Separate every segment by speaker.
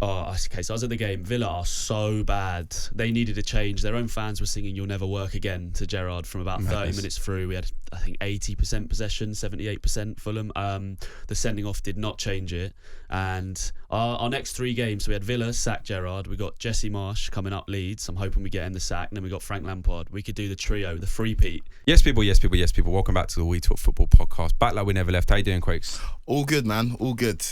Speaker 1: Oh, okay. So I was at the game. Villa are so bad. They needed a change. Their own fans were singing "You'll Never Work Again" to Gerrard from about 30 minutes through. We had, I think, 80% possession, 78% Fulham. The sending off did not change it. And our next 3 games, so we had Villa sack Gerrard. We got Jesse Marsch coming up Leeds. I'm hoping we get him the sack. And then we got Frank Lampard. We could do the trio, the three-peat.
Speaker 2: Yes, people. Welcome back to the We Talk Football podcast. Back like we never left. How you doing, Quakes?
Speaker 3: All good, man. All good.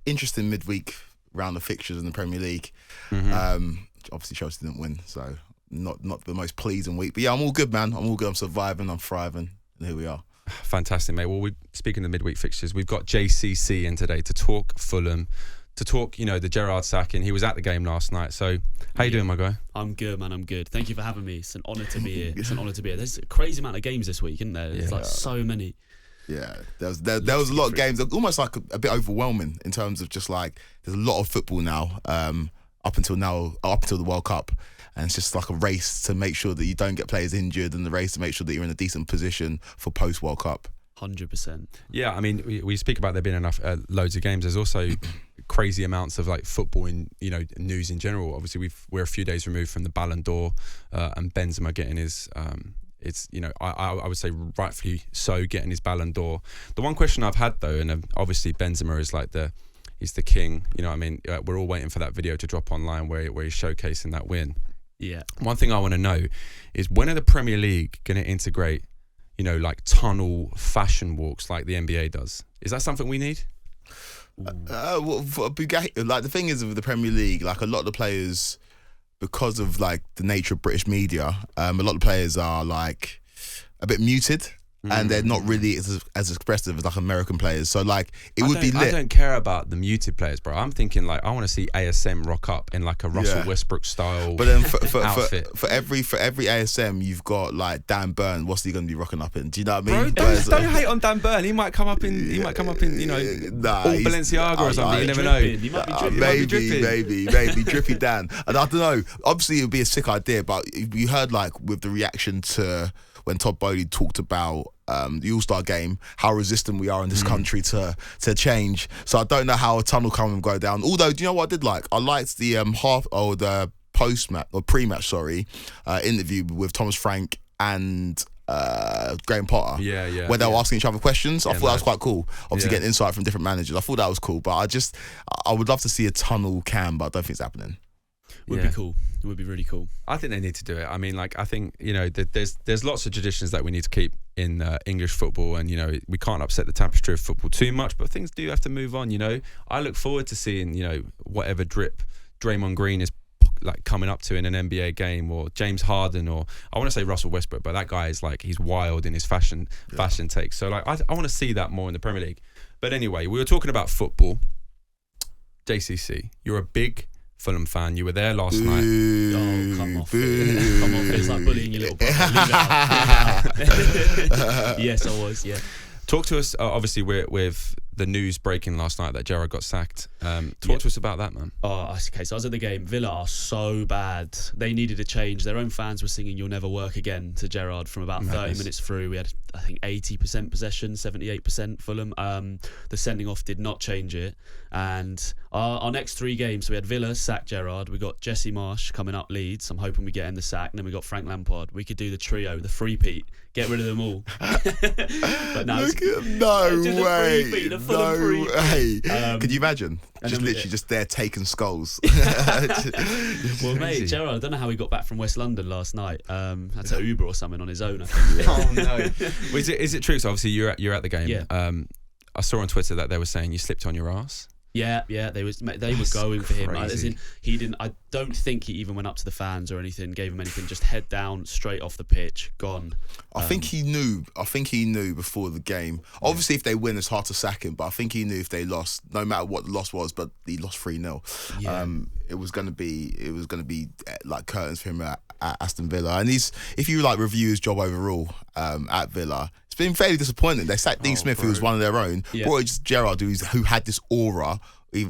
Speaker 3: Interesting midweek round of fixtures in the Premier League. Obviously Chelsea didn't win, so not the most pleasing week. But yeah, I'm all good, man. I'm all good. I'm surviving. I'm thriving. And here we are.
Speaker 2: Fantastic, mate. Well, speaking of the midweek fixtures, we've got JCC in today to talk Fulham, to talk, the Gerrard sacking. He was at the game last night. So how you doing, my guy?
Speaker 1: I'm good, man. I'm good. Thank you for having me. It's an honour to be here. There's a crazy amount of games this week, isn't there? There's so many. Yeah,
Speaker 3: there was a lot of games, almost like a bit overwhelming in terms of just like there's a lot of football now, up until the World Cup, and it's just like a race to make sure that you don't get players injured, and the race to make sure that you're in a decent position for post World Cup.
Speaker 1: 100%.
Speaker 2: Yeah, I mean, we speak about there being enough loads of games. There's also crazy amounts of like football in news in general. Obviously, we're a few days removed from the Ballon d'Or and Benzema getting his. I would say rightfully so, getting his Ballon d'Or. The one question I've had though, and obviously Benzema is like he's the king. You know what I mean? We're all waiting for that video to drop online where he's showcasing that win.
Speaker 1: Yeah.
Speaker 2: One thing I want to know is, when are the Premier League going to integrate, like tunnel fashion walks like the NBA does? Is that something we need?
Speaker 3: The thing is with the Premier League, like a lot of the players, because of like the nature of British media, a lot of players are like a bit muted, and they're not really as expressive as like American players. So like it would be lit.
Speaker 2: I don't care about the muted players, bro. I'm thinking like I want to see ASM rock up in like a Russell Westbrook style.
Speaker 3: But then
Speaker 2: outfit.
Speaker 3: for every ASM, you've got like Dan Burn. What's he going to be rocking up in? Do you know what I mean?
Speaker 2: Bro, don't hate on Dan Burn. He might come up in all Balenciaga or something. You never know.
Speaker 1: He might be dripping.
Speaker 3: Maybe drippy Dan. And I don't know. Obviously, it would be a sick idea, but you heard like with the reaction to when Todd Bowley talked about the All-Star game, how resistant we are in this country to change. So I don't know how a tunnel come and go down. Although, do you know what I did like? I liked the the post-match or pre-match, interview with Thomas Frank and Graham Potter.
Speaker 2: Yeah.
Speaker 3: Where they were asking each other questions. I thought that was quite cool. Obviously getting insight from different managers. I thought that was cool. But I would love to see a tunnel cam, but I don't think it's happening.
Speaker 1: Would be cool. It would be really cool.
Speaker 2: I think they need to do it. I mean, like, I think, there's lots of traditions that we need to keep in English football, and, we can't upset the tapestry of football too much, but things do have to move on, I look forward to seeing, whatever drip Draymond Green is like coming up to in an NBA game, or James Harden, or I want to say Russell Westbrook, but that guy is like, he's wild in his fashion takes. So like, I want to see that more in the Premier League. But anyway, we were talking about football. JCC, you're a big Fulham fan. You were there last night.
Speaker 1: Oh, come off. It's like bullying your little brother. Leave it out. Yes, I was, yeah.
Speaker 2: Talk to us, obviously, with the news breaking last night that Gerrard got sacked. Talk to us about that, man.
Speaker 1: Oh, okay. So I was at the game. Villa are so bad. They needed a change. Their own fans were singing "You'll Never Work Again" to Gerrard from about 30 minutes through. We had, I think, 80% possession, 78% Fulham. The sending off did not change it. And our next 3 games, so we had Villa sack Gerrard. We got Jesse Marsch coming up Leeds. I'm hoping we get him the sack. And then we got Frank Lampard. We could do the trio, the three-peat. Get rid of them all. But no
Speaker 3: way. Could you imagine? Just literally just there taking skulls.
Speaker 1: Well, mate, Gerrard, I don't know how he got back from West London last night. Had to Uber or something on his own, I think.
Speaker 2: Oh no! Well, is it true? So obviously you're at the game.
Speaker 1: Yeah.
Speaker 2: I saw on Twitter that they were saying you slipped on your ass.
Speaker 1: Yeah, they were going for him. As in, he didn't. I don't think he even went up to the fans or anything, gave him anything. Just head down, straight off the pitch, gone.
Speaker 3: I think he knew. Before the game. Obviously, if they win, it's hard to sack him. But I think he knew if they lost, no matter what the loss was, but he lost 3-0.
Speaker 1: Yeah.
Speaker 3: It was gonna be like curtains for him at Aston Villa. And if you like review his job overall at Villa, it's been fairly disappointing. They sacked Dean Smith, who was one of their own.
Speaker 1: Yeah.
Speaker 3: Brought just Gerrard, who had this aura,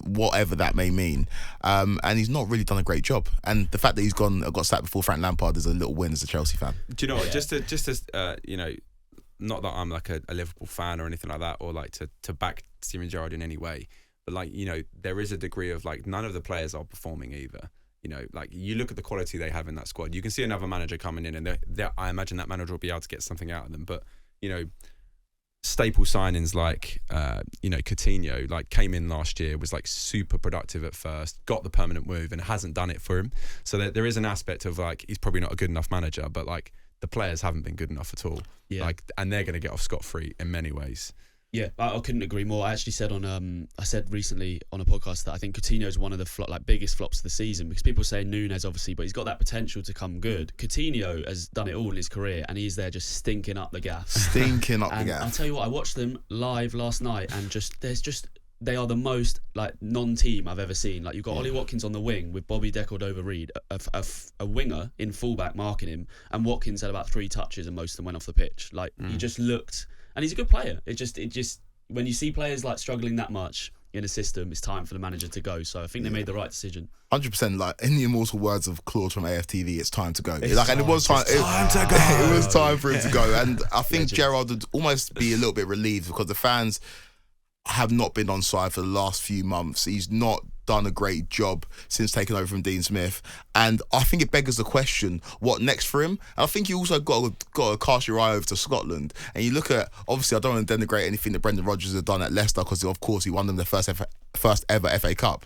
Speaker 3: whatever that may mean, and he's not really done a great job. And the fact that he's got sacked before Frank Lampard is a little win as a Chelsea fan.
Speaker 2: Do you know what? Just as not that I'm like a Liverpool fan or anything like that, or like to back Steven Gerrard in any way, But like, you know, there is a degree of like none of the players are performing either. You know, like you look at the quality they have in that squad. You can see another manager coming in, and I imagine that manager will be able to get something out of them. But you know, staple signings like you know, Coutinho, like came in last year, was like super productive at first, got the permanent move, and hasn't done it for him. So there is an aspect of like he's probably not a good enough manager, but like the players haven't been good enough at all.
Speaker 1: Yeah.
Speaker 2: Like, and they're going to get off scot-free in many ways.
Speaker 1: Yeah, I couldn't agree more. I actually said I said recently on a podcast that I think Coutinho is one of the biggest flops of the season, because people say Núñez obviously, but he's got that potential to come good. Coutinho has done it all in his career, and he's there just stinking up the gas. I'll tell you what, I watched them live last night, and they are the most like non-team I've ever seen. Like, you've got Ollie Watkins on the wing with Bobby De Cordova-Reid, a winger in fullback marking him, and Watkins had about 3 touches and most of them went off the pitch. Like, he just looked, and he's a good player. It just when you see players like struggling that much in a system, it's time for the manager to go. So I think they made the right decision.
Speaker 3: 100%. Like, in the immortal words of Claude from AFTV, it's time to go.
Speaker 2: It
Speaker 3: was time to go. It was time for him to go, and I think
Speaker 1: Legend.
Speaker 3: Gerrard would almost be a little bit relieved, because the fans have not been on side for the last few months. He's not done a great job since taking over from Dean Smith, and I think it beggars the question, what next for him? And I think you also got to cast your eye over to Scotland, and you look at, obviously I don't want to denigrate anything that Brendan Rodgers has done at Leicester, because of course he won them their first ever FA Cup.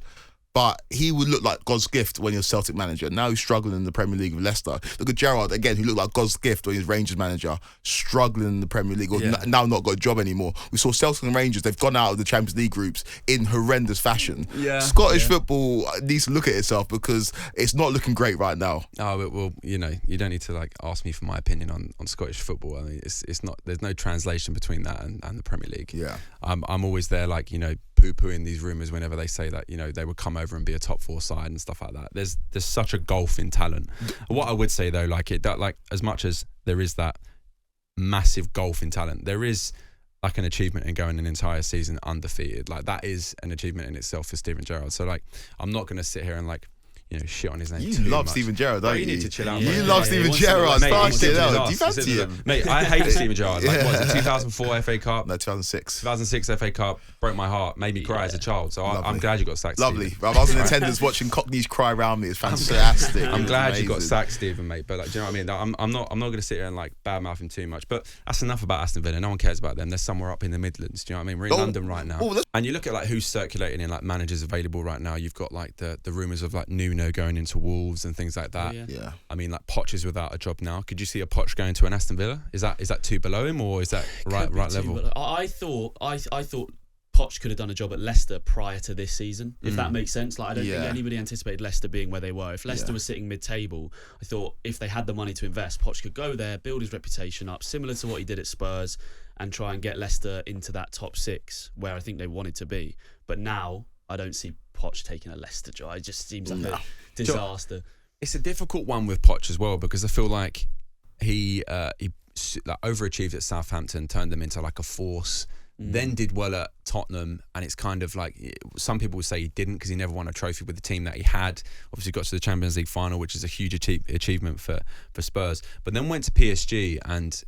Speaker 3: But he would look like God's gift when he was Celtic manager. Now he's struggling in the Premier League with Leicester. Look at Gerrard, again, who looked like God's gift when he was Rangers manager, struggling in the Premier League, or now not got a job anymore. We saw Celtic and Rangers, they've gone out of the Champions League groups in horrendous fashion. Scottish football needs to look at itself, because it's not looking great right now.
Speaker 2: Oh, well, you know, you don't need to like ask me for my opinion on Scottish football. I mean, it's not, there's no translation between that and the Premier League.
Speaker 3: Yeah.
Speaker 2: I'm always there, like, you know, poo-pooing these rumours whenever they say that, you know, they would come over and be a top 4 side and stuff like that. There's such a gulf in talent. What I would say though, like as much as there is that massive gulf in talent, there is like an achievement in going an entire season undefeated. Like, that is an achievement in itself for Steven Gerrard. So like, I'm not going to sit here and like, you know, shit on his name.
Speaker 3: You love Steven Gerrard, don't you?
Speaker 2: You need to chill out.
Speaker 3: You love Steven Gerrard.
Speaker 2: Mate,
Speaker 3: Do you fancy him?
Speaker 2: Mate, I hate Steven Gerrard. Like, what was it, 2004 FA Cup?
Speaker 3: No, 2006.
Speaker 2: 2006 FA Cup. Broke my heart. Made me cry as a child. So I'm glad you got sacked,
Speaker 3: Lovely.
Speaker 2: Steven.
Speaker 3: I was in attendance watching Cockneys cry around me. It's fantastic.
Speaker 2: I'm glad you got sacked, Steven, mate. But like, do you know what I mean? I'm not going to sit here and like badmouth him too much. But that's enough about Aston Villa. No one cares about them. They're somewhere up in the Midlands. Do you know what I mean? We're in London right now. And you look at like who's circulating in like managers available right now. You've got like the rumours of like Nuno going into Wolves and things like that.
Speaker 3: Yeah.
Speaker 2: I mean, like, Poch is without a job now. Could you see a Poch going to an Aston Villa? Is that too below him, or is that right level?
Speaker 1: I thought Poch could have done a job at Leicester prior to this season, if that makes sense. Like, I don't think anybody anticipated Leicester being where they were. If Leicester was sitting mid-table, I thought if they had the money to invest, Poch could go there, build his reputation up, similar to what he did at Spurs, and try and get Leicester into that top 6 where I think they wanted to be. But now I don't see Poch taking a Leicester job. It just seems like a disaster.
Speaker 2: It's a difficult one with Poch as well, because I feel like he like overachieved at Southampton, turned them into like a force. Then did well at Tottenham, and it's kind of like, some people would say he didn't because he never won a trophy with the team that he had. Obviously got to the Champions League final, which is a huge achievement for Spurs, but then went to PSG, and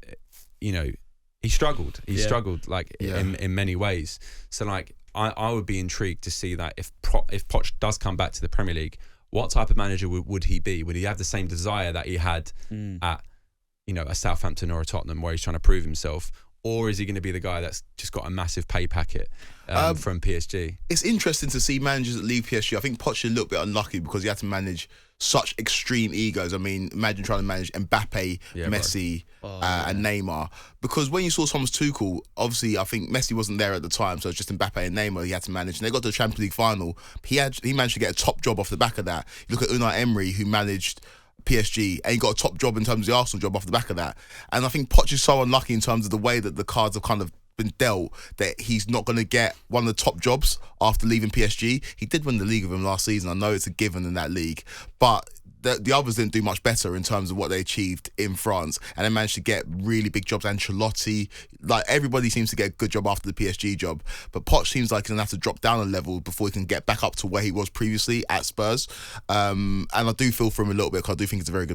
Speaker 2: you know, he struggled like in many ways. So like, I would be intrigued to see that if Poch does come back to the Premier League, what type of manager would he be? Would he have the same desire that he had at, you know, a Southampton or a Tottenham, where he's trying to prove himself? Or is he going to be the guy that's just got a massive pay packet from PSG? It's
Speaker 3: interesting to see managers that leave PSG. I think Poch is a little bit unlucky because he had to manage such extreme egos. I mean, imagine trying to manage Mbappe, Messi, and Neymar. Because when you saw Thomas Tuchel, obviously I think Messi wasn't there at the time, so it's just Mbappe and Neymar he had to manage. And they got to the Champions League final. He managed to get a top job off the back of that. You look at Unai Emery, who managed PSG, and he got a top job in terms of the Arsenal job off the back of that. And I think Poch is so unlucky in terms of the way that the cards have kind of been dealt, that he's not going to get one of the top jobs after leaving PSG. He did win the league with him last season. I know it's a given in that league, but the others didn't do much better in terms of what they achieved in France, and they managed to get really big jobs. Ancelotti, like, everybody seems to get a good job after the PSG job, but Poch seems like he's going to have to drop down a level before he can get back up to where he was previously at Spurs. And I do feel for him a little bit, because I do think he's a very good